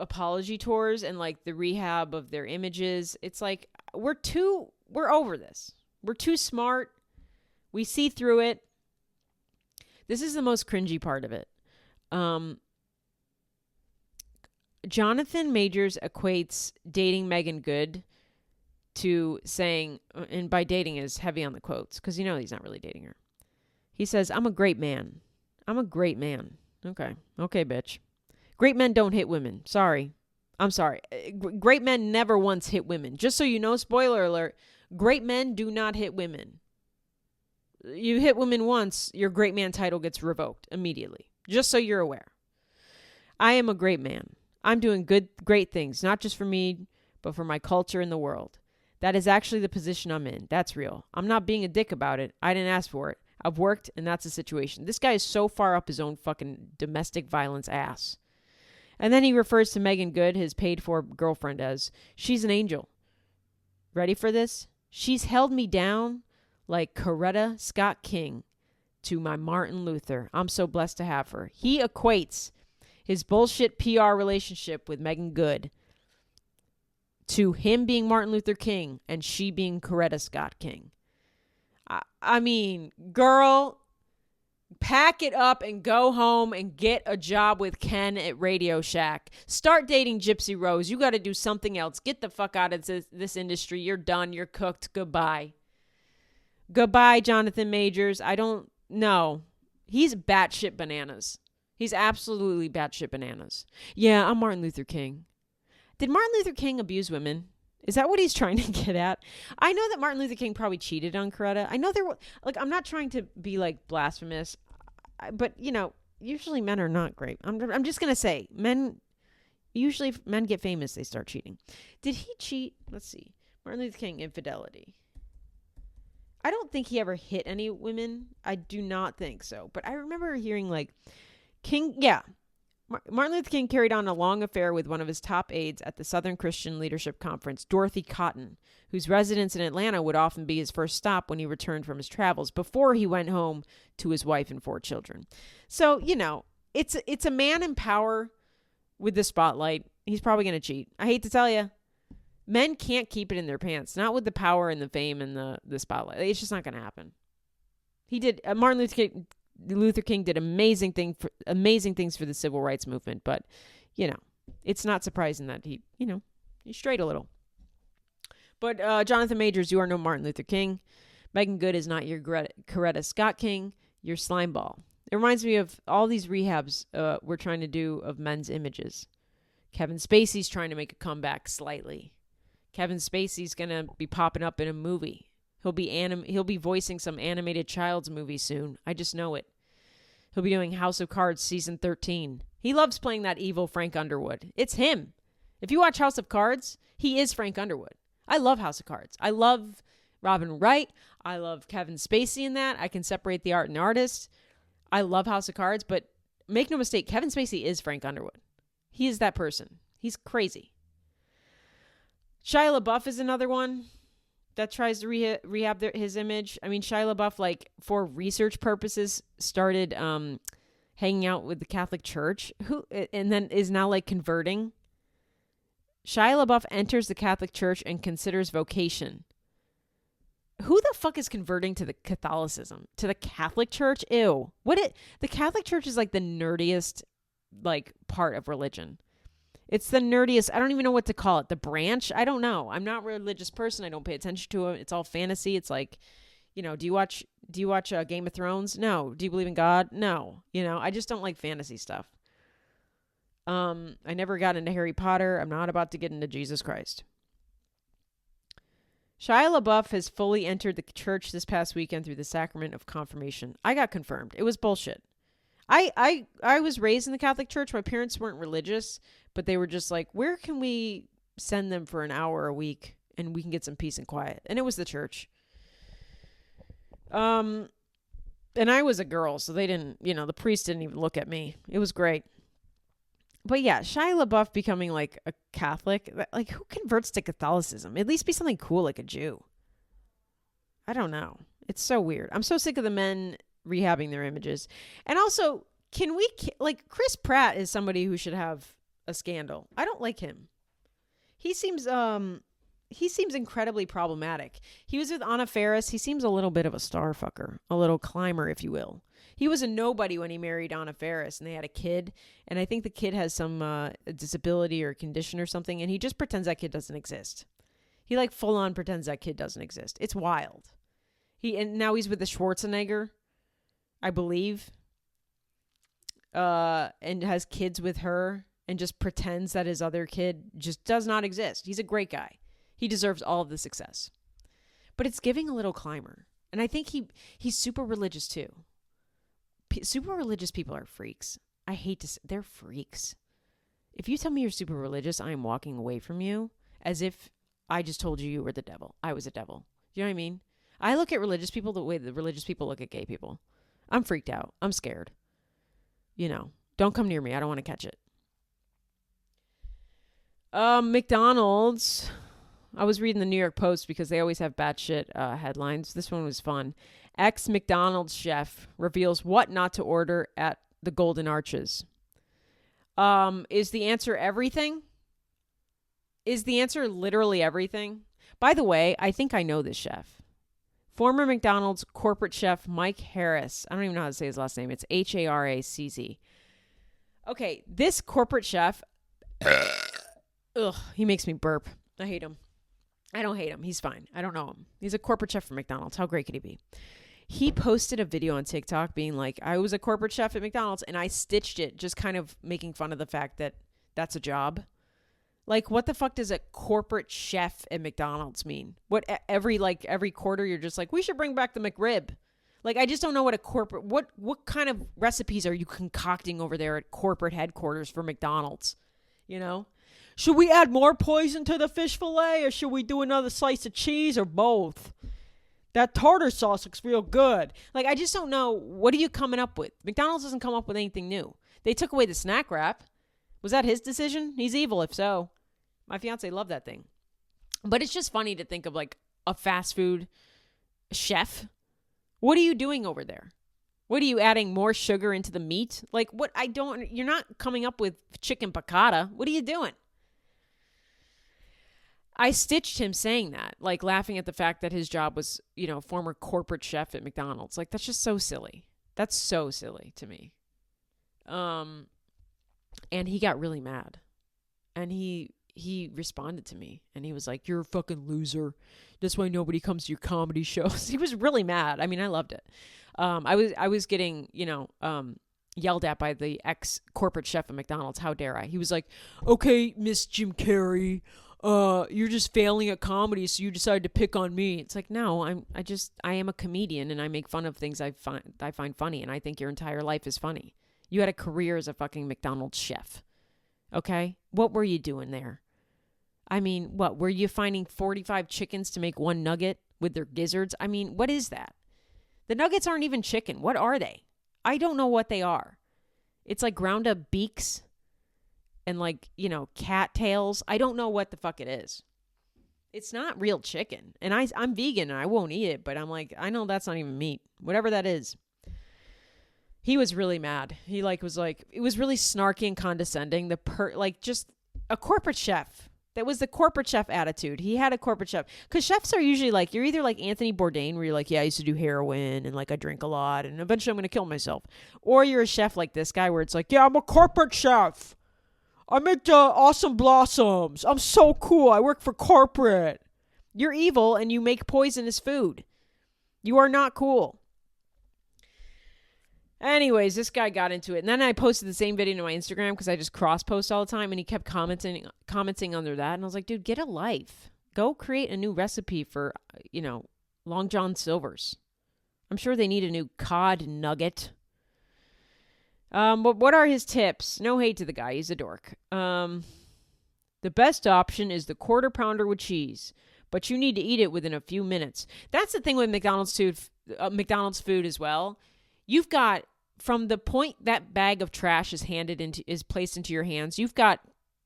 S1: apology tours and like the rehab of their images. It's like we're over this. We're too smart. We see through it. This is the most cringy part of it. Jonathan Majors equates dating Megan Good to saying, and by dating is heavy on the quotes, because he's not really dating her. He says, I'm a great man. I'm a great man. Okay, bitch. Great men don't hit women. Sorry. I'm sorry. Great men never once hit women. Just so you know, spoiler alert, great men do not hit women. You hit women once, your great man title gets revoked immediately. Just so you're aware. I am a great man. I'm doing great things, not just for me, but for my culture and the world. That is actually the position I'm in. That's real. I'm not being a dick about it. I didn't ask for it. I've worked, and that's the situation. This guy is so far up his own fucking domestic violence ass. And then he refers to Megan Good, his paid-for girlfriend, as, she's an angel. Ready for this? She's held me down like Coretta Scott King to my Martin Luther. I'm so blessed to have her. He equates his bullshit PR relationship with Megan Good to him being Martin Luther King and she being Coretta Scott King. I mean, girl, pack it up and go home and get a job with Ken at Radio Shack. Start dating Gypsy Rose. You got to do something else. Get the fuck out of this industry. You're done. You're cooked. Goodbye. Goodbye, Jonathan Majors. I don't know. He's batshit bananas. He's absolutely batshit bananas. Yeah, I'm Martin Luther King. Did Martin Luther King abuse women? Is that what he's trying to get at? I know that Martin Luther King probably cheated on Coretta. I know there were, I'm not trying to be like blasphemous, but usually men are not great. I'm just going to say usually if men get famous, they start cheating. Did he cheat? Let's see. Martin Luther King, infidelity. I don't think he ever hit any women. I do not think so. But I remember hearing Martin Luther King carried on a long affair with one of his top aides at the Southern Christian Leadership Conference, Dorothy Cotton, whose residence in Atlanta would often be his first stop when he returned from his travels before he went home to his wife and 4 children. So, it's a man in power with the spotlight. He's probably going to cheat. I hate to tell you. Men can't keep it in their pants, not with the power and the fame and the spotlight. It's just not going to happen. He did. Martin Luther King did amazing things for the civil rights movement, but it's not surprising that he strayed a little. But Jonathan Majors, you are no Martin Luther King. Megan Good is not your Coretta Scott King. You're slimeball. It reminds me of all these rehabs we're trying to do of men's images. Kevin Spacey's trying to make a comeback slightly. Kevin Spacey's gonna be popping up in a movie. He'll be voicing some animated child's movie soon. I just know it. He'll be doing House of Cards season 13. He loves playing that evil Frank Underwood. It's him. If you watch House of Cards, he is Frank Underwood. I love House of Cards. I love Robin Wright. I love Kevin Spacey in that. I can separate the art and artist. I love House of Cards, but make no mistake, Kevin Spacey is Frank Underwood. He is that person. He's crazy. Shia LaBeouf is another one that tries to rehab his image. I mean, Shia LaBeouf, for research purposes, started hanging out with the Catholic Church, and then is now converting. Shia LaBeouf enters the Catholic Church and considers vocation. Who the fuck is converting to the Catholicism? To the Catholic Church? Ew. The Catholic Church is the nerdiest part of religion. It's the nerdiest. I don't even know what to call it. The branch? I don't know. I'm not a religious person. I don't pay attention to it. It's all fantasy. It's do you watch Game of Thrones? No. Do you believe in God? No. I just don't like fantasy stuff. I never got into Harry Potter. I'm not about to get into Jesus Christ. Shia LaBeouf has fully entered the church this past weekend through the sacrament of confirmation. I got confirmed. It was bullshit. I was raised in the Catholic Church. My parents weren't religious, but they were just where can we send them for an hour a week and we can get some peace and quiet. And it was the church. And I was a girl, so they didn't, the priest didn't even look at me. It was great. But yeah, Shia LaBeouf becoming like a Catholic, like who converts to Catholicism? At least be something cool like a Jew. I don't know. It's so weird. I'm so sick of the men rehabbing their images. And also, can we, like, Chris Pratt is somebody who should have a scandal. I don't like him. He seems incredibly problematic. He was with Anna Faris. He seems a little bit of a star fucker, a little climber, if you will. He was a nobody when he married Anna Faris, and they had a kid. And I think the kid has some disability or condition or something, and he just pretends that kid doesn't exist. He like full on pretends that kid doesn't exist. It's wild. And now he's with the Schwarzenegger, I believe, and has kids with her, and just pretends that his other kid just does not exist. He's a great guy. He deserves all of the success. But it's giving a little climber. And I think he's super religious too. Super religious people are freaks. I hate to say, they're freaks. If you tell me you're super religious, I am walking away from you as if I just told you were the devil. I was a devil. You know what I mean? I look at religious people the way the religious people look at gay people. I'm freaked out. I'm scared. Don't come near me. I don't want to catch it. McDonald's. I was reading the New York Post because they always have batshit headlines. This one was fun. Ex-McDonald's chef reveals what not to order at the Golden Arches. Is the answer everything? Is the answer literally everything? By the way, I think I know this chef. Former McDonald's corporate chef Mike Harris. I don't even know how to say his last name. It's Haracz. Okay, this corporate chef... Ugh, he makes me burp. I hate him. I don't hate him. He's fine. I don't know him. He's a corporate chef for McDonald's. How great could he be? He posted a video on TikTok being like, I was a corporate chef at McDonald's, and I stitched it just kind of making fun of the fact that that's a job. Like, what the fuck does a corporate chef at McDonald's mean? What every quarter you're just like, we should bring back the McRib. Like, I just don't know what a corporate, what kind of recipes are you concocting over there at corporate headquarters for McDonald's? Should we add more poison to the fish fillet, or should we do another slice of cheese, or both? That tartar sauce looks real good. Like, I just don't know. What are you coming up with? McDonald's doesn't come up with anything new. They took away the snack wrap. Was that his decision? He's evil if so. My fiance loved that thing. But it's just funny to think of like a fast food chef. What are you doing over there? What are you adding more sugar into the meat? Like you're not coming up with chicken piccata. What are you doing? I stitched him saying that, like laughing at the fact that his job was, former corporate chef at McDonald's. Like, that's just so silly. That's so silly to me. And he got really mad. And he responded to me and he was like, you're a fucking loser. That's why nobody comes to your comedy shows. He was really mad. I mean, I loved it. I was getting, yelled at by the ex-corporate chef at McDonald's. How dare I? He was like, okay, Miss Jim Carrey, you're just failing at comedy, so you decided to pick on me. It's like, no, I am a comedian and I make fun of things I find funny, and I think your entire life is funny. You had a career as a fucking McDonald's chef. Okay? What were you doing there? I mean, what? Were you finding 45 chickens to make one nugget with their gizzards? I mean, what is that? The nuggets aren't even chicken. What are they? I don't know what they are. It's like ground up beaks and like, cat tails. I don't know what the fuck it is. It's not real chicken. And I'm vegan and I won't eat it, but I'm like, I know that's not even meat. Whatever that is. He was really mad. He was like, it was really snarky and condescending. Just a corporate chef. That was the corporate chef attitude. He had a corporate chef. Because chefs are usually like, you're either like Anthony Bourdain, where you're like, yeah, I used to do heroin and like I drink a lot and eventually I'm going to kill myself. Or you're a chef like this guy where it's like, yeah, I'm a corporate chef. I make awesome blossoms. I'm so cool. I work for corporate. You're evil and you make poisonous food. You are not cool. Anyways, this guy got into it. And then I posted the same video to my Instagram because I just cross-post all the time. And he kept commenting under that. And I was like, dude, get a life. Go create a new recipe for, Long John Silver's. I'm sure they need a new cod nugget. But what are his tips? No hate to the guy. He's a dork. The best option is the quarter pounder with cheese. but you need to eat it within a few minutes. That's the thing with McDonald's food as well. You've got, from the point that bag of trash is placed into your hands, you've got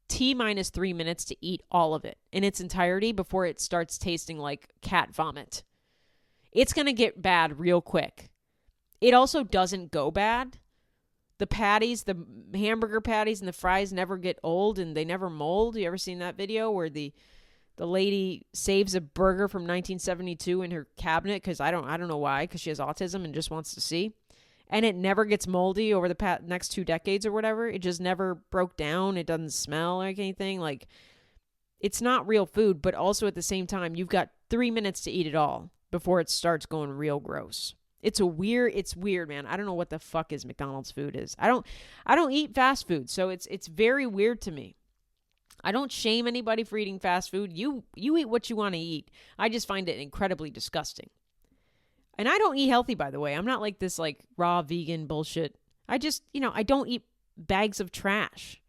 S1: T-minus 3 minutes to eat all of it in its entirety before it starts tasting like cat vomit. It's going to get bad real quick. It also doesn't go bad. The patties, the hamburger patties and the fries never get old and they never mold. You ever seen that video where the lady saves a burger from 1972 in her cabinet because I don't know why, because she has autism and just wants to see. And it never gets moldy over the next 2 decades or whatever. It just never broke down. It doesn't smell like anything. Like, it's not real food, but also at the same time, you've got 3 minutes to eat it all before it starts going real gross. It's weird, man. I don't know what the fuck is McDonald's food is. I don't eat fast food, so it's very weird to me. I don't shame anybody for eating fast food. You eat what you want to eat. I just find it incredibly disgusting. And I don't eat healthy, by the way. I'm not like this like raw vegan bullshit. I just, I don't eat bags of trash.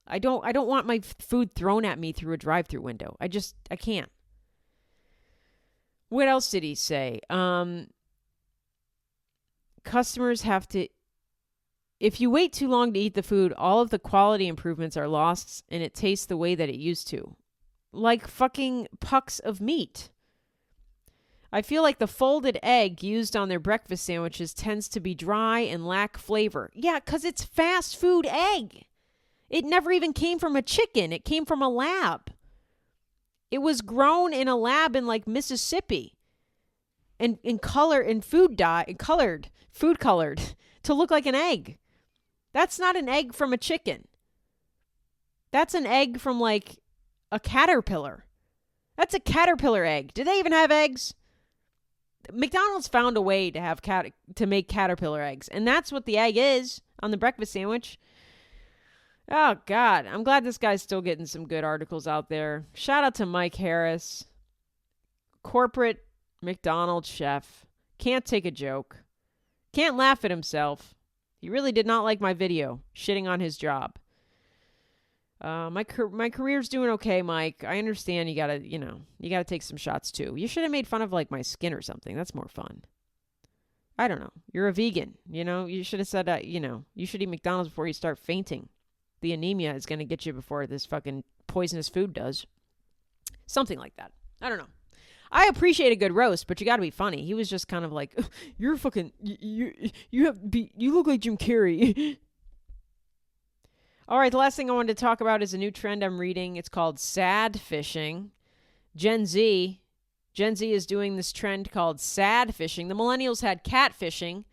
S1: I don't want my food thrown at me through a drive-through window. I can't. What else did he say? Customers have to, if you wait too long to eat the food, all of the quality improvements are lost and it tastes the way that it used to. Like fucking pucks of meat. I feel like the folded egg used on their breakfast sandwiches tends to be dry and lack flavor. Yeah, because it's fast food egg. It never even came from a chicken. It came from a lab. It was grown in a lab in like Mississippi and food colored to look like an egg. That's not an egg from a chicken. That's an egg from like a caterpillar. That's a caterpillar egg. Do they even have eggs? McDonald's found a way to make caterpillar eggs, and that's what the egg is on the breakfast sandwich. Oh, God. I'm glad this guy's still getting some good articles out there. Shout out to Mike Harris. Corporate McDonald's chef. Can't take a joke. Can't laugh at himself. He really did not like my video, shitting on his job. My career's doing okay, Mike. I understand you gotta take some shots too. You should have made fun of like my skin or something. That's more fun. I don't know. You're a vegan, You should have said, you should eat McDonald's before you start fainting. The anemia is going to get you before this fucking poisonous food does. Something like that. I don't know. I appreciate a good roast, but you got to be funny. He was just kind of like, you're fucking, you look like Jim Carrey. All right, the last thing I wanted to talk about is a new trend I'm reading. It's called sad fishing. Gen Z is doing this trend called sad fishing. The millennials had catfishing,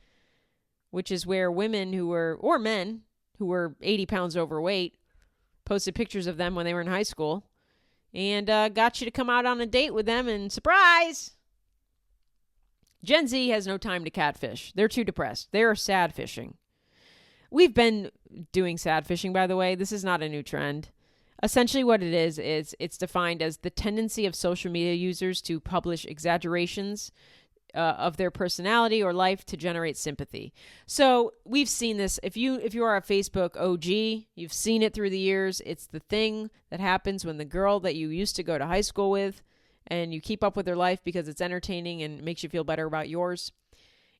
S1: which is where women or men who were 80 pounds overweight posted pictures of them when they were in high school and got you to come out on a date with them, and surprise! Gen Z has no time to catfish. They're too depressed. They're sad fishing. We've been doing sad fishing, by the way. This is not a new trend. Essentially what it is it's defined as the tendency of social media users to publish exaggerations of their personality or life to generate sympathy. So we've seen this. If you are a Facebook OG, you've seen it through the years. It's the thing that happens when the girl that you used to go to high school with and you keep up with her life because it's entertaining and makes you feel better about yours.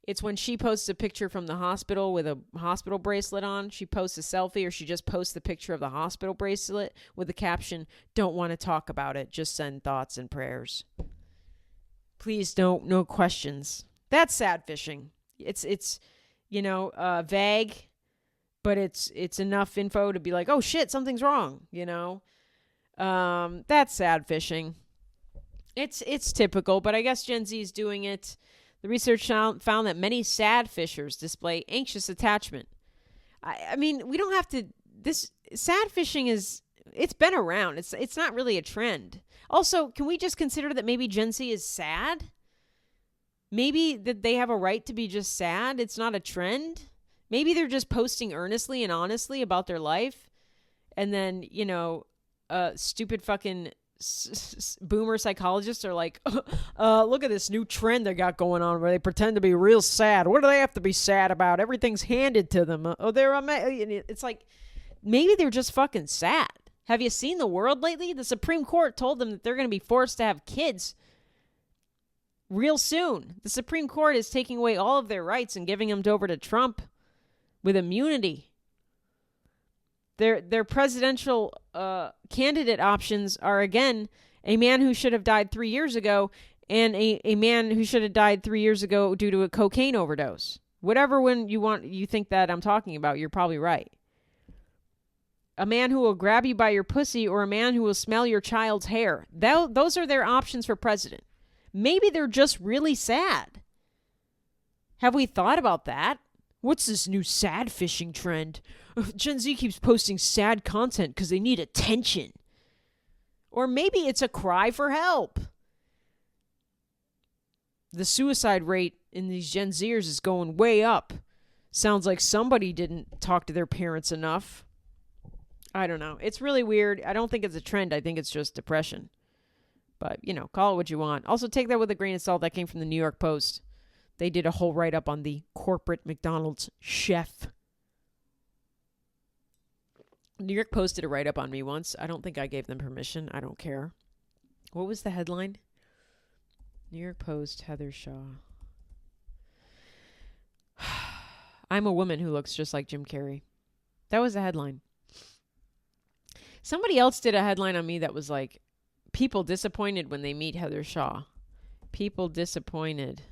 S1: It's when she posts a picture from the hospital with a hospital bracelet on. She posts a selfie, or she just posts the picture of the hospital bracelet with the caption, "Don't want to talk about it. Just send thoughts and prayers. Please don't, no questions." That's sad fishing. It's vague, but it's enough info to be like, oh shit, something's wrong. That's sad fishing. It's typical, but I guess Gen Z is doing it. The research found that many sad fishers display anxious attachment. I mean, we don't have to. This sad fishing it's been around. It's not really a trend. Also, can we just consider that maybe Gen Z is sad? Maybe that they have a right to be just sad. It's not a trend. Maybe they're just posting earnestly and honestly about their life. And then, stupid fucking boomer psychologists are like, look at this new trend they got going on where they pretend to be real sad. What do they have to be sad about? Everything's handed to them. It's like, maybe they're just fucking sad. Have you seen the world lately? The Supreme Court told them that they're going to be forced to have kids real soon. The Supreme Court is taking away all of their rights and giving them over to Trump with immunity. Their presidential candidate options are, again, a man who should have died 3 years ago and a man who should have died 3 years ago due to a cocaine overdose. Whatever one you think that I'm talking about, you're probably right. A man who will grab you by your pussy or a man who will smell your child's hair. Those are their options for president. Maybe they're just really sad. Have we thought about that? What's this new sad fishing trend? Gen Z keeps posting sad content because they need attention. Or maybe it's a cry for help. The suicide rate in these Gen Zers is going way up. Sounds like somebody didn't talk to their parents enough. I don't know. It's really weird. I don't think it's a trend. I think it's just depression. But, call it what you want. Also, take that with a grain of salt. That came from the New York Post. They did a whole write-up on the corporate McDonald's chef. New York Post did a write-up on me once. I don't think I gave them permission. I don't care. What was the headline? New York Post, Heather Shaw. I'm a woman who looks just like Jim Carrey. That was the headline. Somebody else did a headline on me that was like, people disappointed when they meet Heather Shaw. People disappointed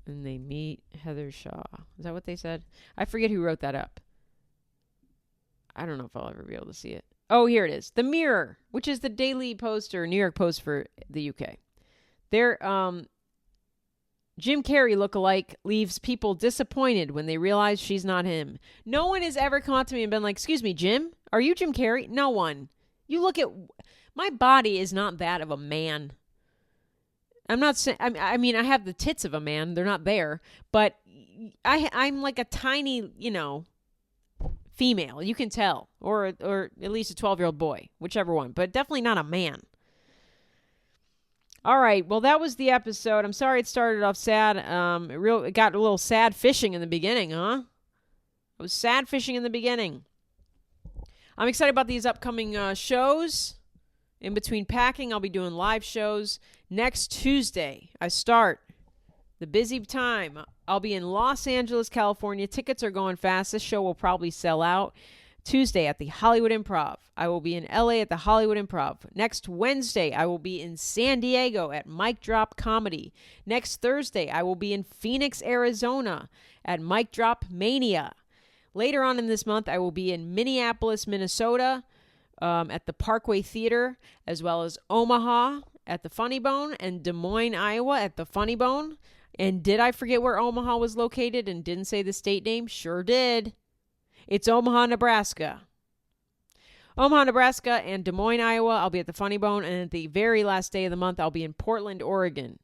S1: when they meet Heather Shaw. Is that what they said? I forget who wrote that up. I don't know if I'll ever be able to see it. Oh, here it is. The Mirror, which is the Daily Post or New York Post for the UK. Their Jim Carrey lookalike leaves people disappointed when they realize she's not him. No one has ever come up to me and been like, "Excuse me, Jim, are you Jim Carrey?" No one. You look at... My body is not that of a man. I'm not saying... I mean, I have the tits of a man. They're not there. But I'm like a tiny, female. You can tell. Or at least a 12-year-old boy. Whichever one. But definitely not a man. All right. Well, that was the episode. I'm sorry it started off sad. It got a little sad fishing in the beginning, huh? It was sad fishing in the beginning. I'm excited about these upcoming shows. In between packing, I'll be doing live shows. Next Tuesday, I start the busy time. I'll be in Los Angeles, California. Tickets are going fast. This show will probably sell out. Tuesday at the Hollywood Improv. I will be in LA at the Hollywood Improv. Next Wednesday, I will be in San Diego at Mic Drop Comedy. Next Thursday, I will be in Phoenix, Arizona at Mic Drop Mania. Later on in this month, I will be in Minneapolis, Minnesota at the Parkway Theater, as well as Omaha at the Funny Bone and Des Moines, Iowa at the Funny Bone. And did I forget where Omaha was located and didn't say the state name? Sure did. It's Omaha, Nebraska. Omaha, Nebraska and Des Moines, Iowa. I'll be at the Funny Bone. And at the very last day of the month, I'll be in Portland, Oregon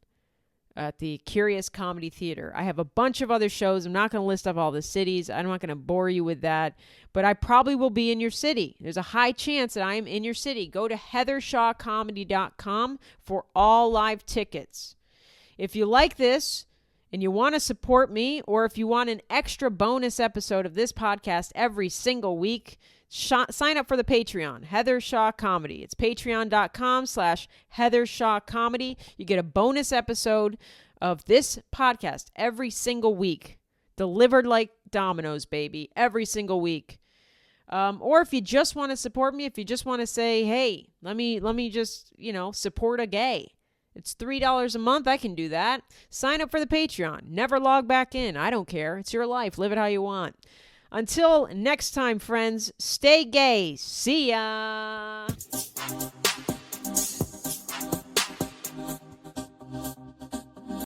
S1: at the Curious Comedy Theater. I have a bunch of other shows. I'm not going to list off all the cities. I'm not going to bore you with that. But I probably will be in your city. There's a high chance that I am in your city. Go to heathershawcomedy.com for all live tickets. If you like this and you want to support me, or if you want an extra bonus episode of this podcast every single week, sign up for the Patreon, Heather Shaw Comedy. It's patreon.com/Heather Shaw Comedy. You get a bonus episode of this podcast every single week, delivered like Domino's, baby, every single week. Or if you just want to support me, if you just want to say, hey, let me just, support a gay. It's $3 a month. I can do that. Sign up for the Patreon. Never log back in. I don't care. It's your life. Live it how you want. Until next time, friends, stay gay. See ya.